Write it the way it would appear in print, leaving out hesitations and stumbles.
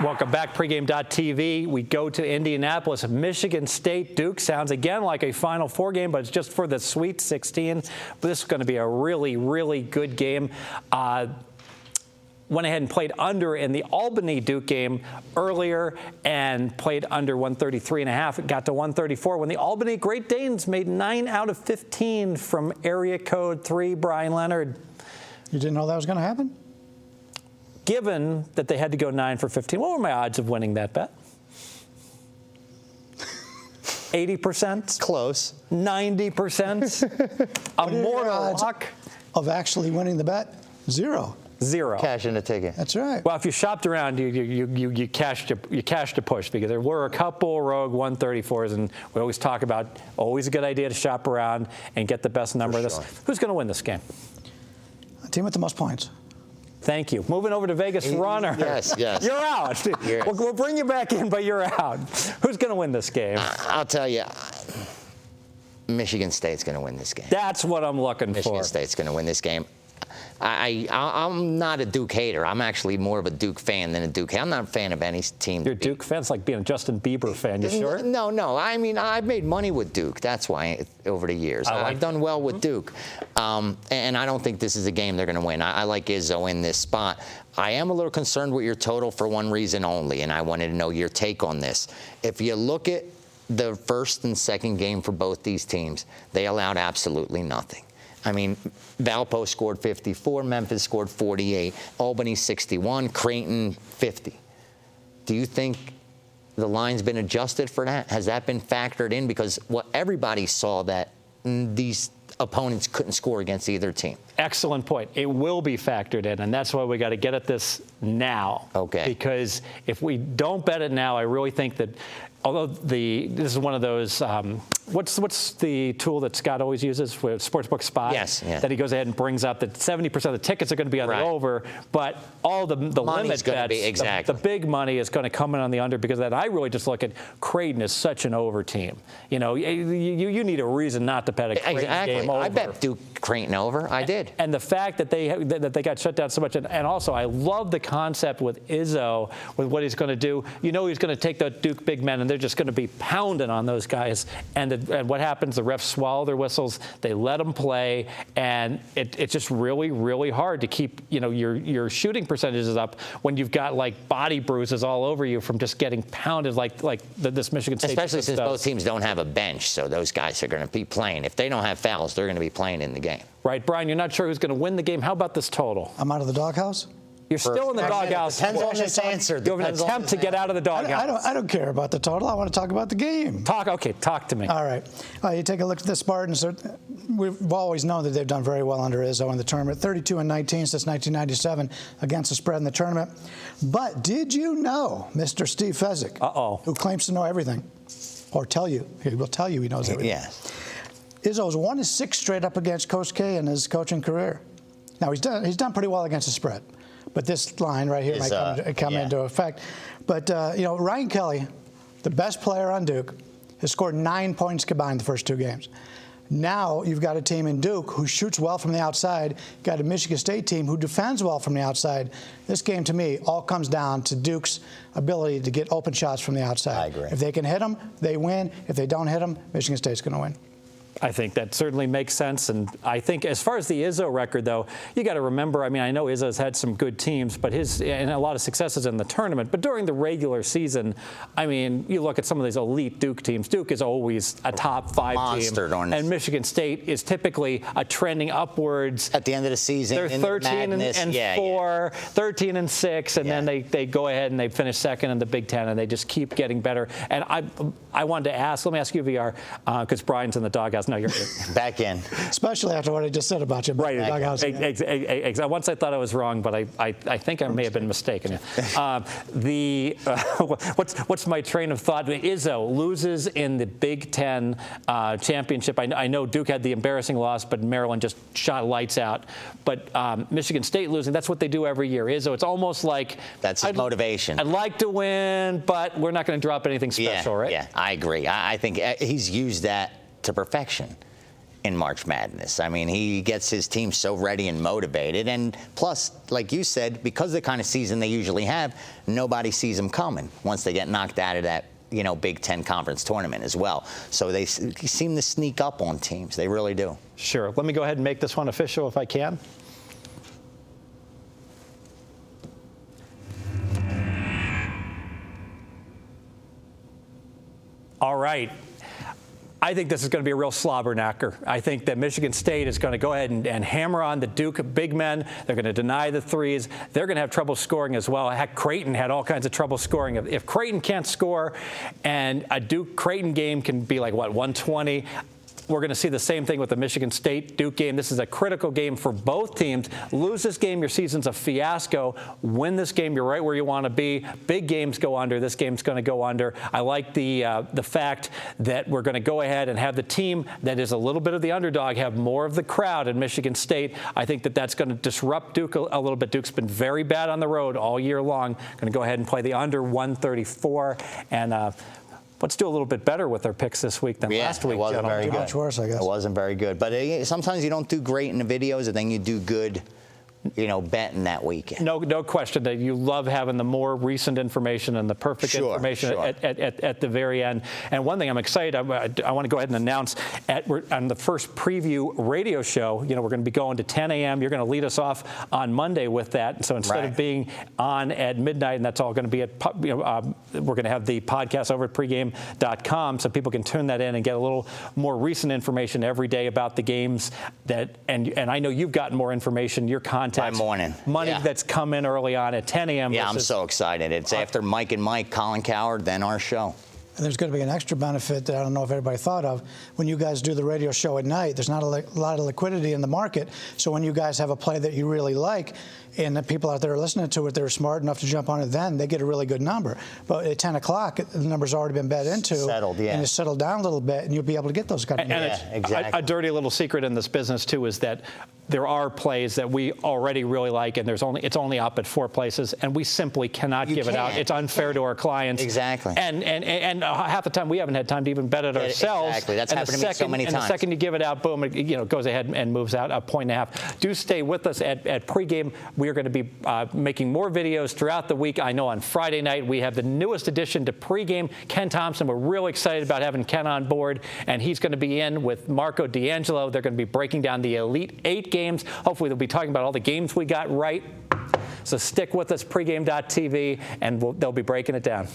Welcome back, pregame.tv. We go to Indianapolis. Michigan State Duke sounds again like a Final Four game, but it's just for the Sweet 16. But this is going to be a really, really good game. Went ahead and played under in the Albany Duke game earlier and played under 133.5. It got to 134 when the Albany Great Danes made 9 out of 15 from area code 3. Bryan, Leonard. You didn't know that was going to happen? Given that they had to go 9 for 15, what were my odds of winning that bet? 80%? Close. 90%? A mortal lock? Of actually winning the bet? Zero. Cash in the ticket. That's right. Well, if you shopped around, you cashed a push, because there were a couple rogue 134s, and we always talk about always a good idea to shop around and get the best number of this. Who's going to win this game? The team with the most points. Thank you. Moving over to Vegas Runner. Yes. You're out. Yes. We'll bring you back in, but you're out. Who's going to win this game? I'll tell you, Michigan State's going to win this game. That's what I'm looking for. Michigan State's going to win this game. I'm not a Duke hater. I'm actually more of a Duke fan than a Duke hater. I'm not a fan of any team. You're a Duke fan? It's like being a Justin Bieber fan. You sure? No. I mean, I've made money with Duke. That's why over the years. I've done well with Duke. And I don't think this is a game they're going to win. I like Izzo in this spot. I am a little concerned with your total for one reason only, and I wanted to know your take on this. If you look at the first and second game for both these teams, they allowed absolutely nothing. I mean, Valpo scored 54, Memphis scored 48, Albany 61, Creighton 50. Do you think the line's been adjusted for that? Has that been factored in? Because everybody saw that these opponents couldn't score against either team. Excellent point. It will be factored in, and that's why we got to get at this now. Okay. Because if we don't bet it now, I really think that, although this is one of those, what's the tool that Scott always uses with Sportsbook Spot? Yes. That he goes ahead and brings up that 70% of the tickets are going to be on the over, but all the limit bets, the big money is going to come in on the under, because of that. I really just look at Creighton as such an over team. You know, you need a reason not to bet a Creighton game over. I bet Duke Creighton over. I did. And the fact that they got shut down so much, and also I love the concept with Izzo, with what he's going to do. You know, he's going to take the Duke big men, and they're just going to be pounding on those guys. And what happens? The refs swallow their whistles. They let them play, and it's just really, really hard to keep your shooting percentages up when you've got like body bruises all over you from just getting pounded like this Michigan State. Especially since both teams don't have a bench, so those guys are going to be playing. If they don't have fouls, they're going to be playing in the game. Right, Bryan, you're not sure who's going to win the game. How about this total? I'm out of the doghouse? You're still in the doghouse. Depends on this answer. You have an attempt to get out of the doghouse. I don't care about the total. I want to talk about the game. Talk to me. All right. You take a look at the Spartans. We've always known that they've done very well under Izzo in the tournament. 32-19 since 1997 against the spread in the tournament. But did you know, Mr. Steve Fezzik, who claims to know everything, or he will tell you he knows everything. Yes. Izzo's 1-6 straight up against Coach K in his coaching career. Now he's done pretty well against the spread, but this line right here might come into effect. But Ryan Kelly, the best player on Duke, has scored 9 points combined the first 2 games. Now you've got a team in Duke who shoots well from the outside. You've got a Michigan State team who defends well from the outside. This game, to me, all comes down to Duke's ability to get open shots from the outside. I agree. If they can hit them, they win. If they don't hit them, Michigan State's going to win. I think that certainly makes sense. And I think as far as the Izzo record, though, you got to remember, I mean, I know Izzo's had some good teams, but and a lot of successes in the tournament. But during the regular season, I mean, you look at some of these elite Duke teams. Duke is always a top 5 team. And Michigan State is typically a trending upwards. At the end of the season, they're 13 and 4, 13 and 6, and then they go ahead and they finish second in the Big Ten, and they just keep getting better. And I wanted to ask, let me ask you, VR, because Bryan's in the doghouse. No, you're back in. Especially after what I just said about you. Right. Once I thought I was wrong, but I think I may have been mistaken. What's my train of thought? Izzo loses in the Big Ten championship. I know Duke had the embarrassing loss, but Maryland just shot lights out. But Michigan State losing, that's what they do every year. Izzo, it's almost like that's his motivation. I'd like to win, but we're not going to drop anything special, right? Yeah, I agree. I think he's used that to perfection. in March Madness. I mean, he gets his team so ready and motivated. And plus, like you said, because of the kind of season they usually have, nobody sees them coming once they get knocked out of that, Big Ten conference tournament as well. So they seem to sneak up on teams. They really do. Sure. Let me go ahead and make this one official if I can. All right. I think this is going to be a real slobber knocker. I think that Michigan State is going to go ahead and hammer on the Duke big men. They're going to deny the threes. They're going to have trouble scoring as well. Heck, Creighton had all kinds of trouble scoring. If Creighton can't score and a Duke-Creighton game can be like, 120, we're going to see the same thing with the Michigan State-Duke game. This is a critical game for both teams. Lose this game, your season's a fiasco. Win this game, you're right where you want to be. Big games go under. This game's going to go under. I like the fact that we're going to go ahead and have the team that is a little bit of the underdog have more of the crowd in Michigan State. I think that that's going to disrupt Duke a little bit. Duke's been very bad on the road all year long. Going to go ahead and play the under 134. And let's do a little bit better with our picks this week than last week. It wasn't very good. Much worse, I guess. It wasn't very good. But sometimes you don't do great in the videos, and then you do good, betting that weekend. No question that you love having the more recent information and the perfect information at the very end. And one thing I'm excited, I want to go ahead and announce on the first preview radio show, we're going to be going to 10 a.m. You're going to lead us off on Monday with that. And so instead of being on at midnight, and that's all going to be we're going to have the podcast over at pregame.com so people can tune that in and get a little more recent information every day about the games and I know you've gotten more information, your content. By morning. Money that's come in early on at 10 a.m. Yeah, I'm so excited. It's after Mike and Mike, Colin Cowherd, then our show. And there's going to be an extra benefit that I don't know if everybody thought of. When you guys do the radio show at night, there's not a lot of liquidity in the market. So when you guys have a play that you really like, and the people out there are listening to it, they're smart enough to jump on it then, they get a really good number. But at 10 o'clock, the number's already been bet into. Settled, yeah. And it's settled down a little bit, and you'll be able to get those kind of numbers. Exactly. A dirty little secret in this business, too, is that there are plays that we already really like, and it's only up at 4 places, and we simply cannot give it out. It's unfair to our clients. Exactly. And half the time we haven't had time to even bet it ourselves. Exactly. That's happened to me so many times. And the second you give it out, boom, it goes ahead and moves out a 1.5. Do stay with us at pregame. We are going to be making more videos throughout the week. I know on Friday night we have the newest addition to pregame, Ken Thompson. We're really excited about having Ken on board, and he's going to be in with Marco D'Angelo. They're going to be breaking down the Elite 8 games. Hopefully they'll be talking about all the games we got right. So stick with us, pregame.tv, and they'll be breaking it down.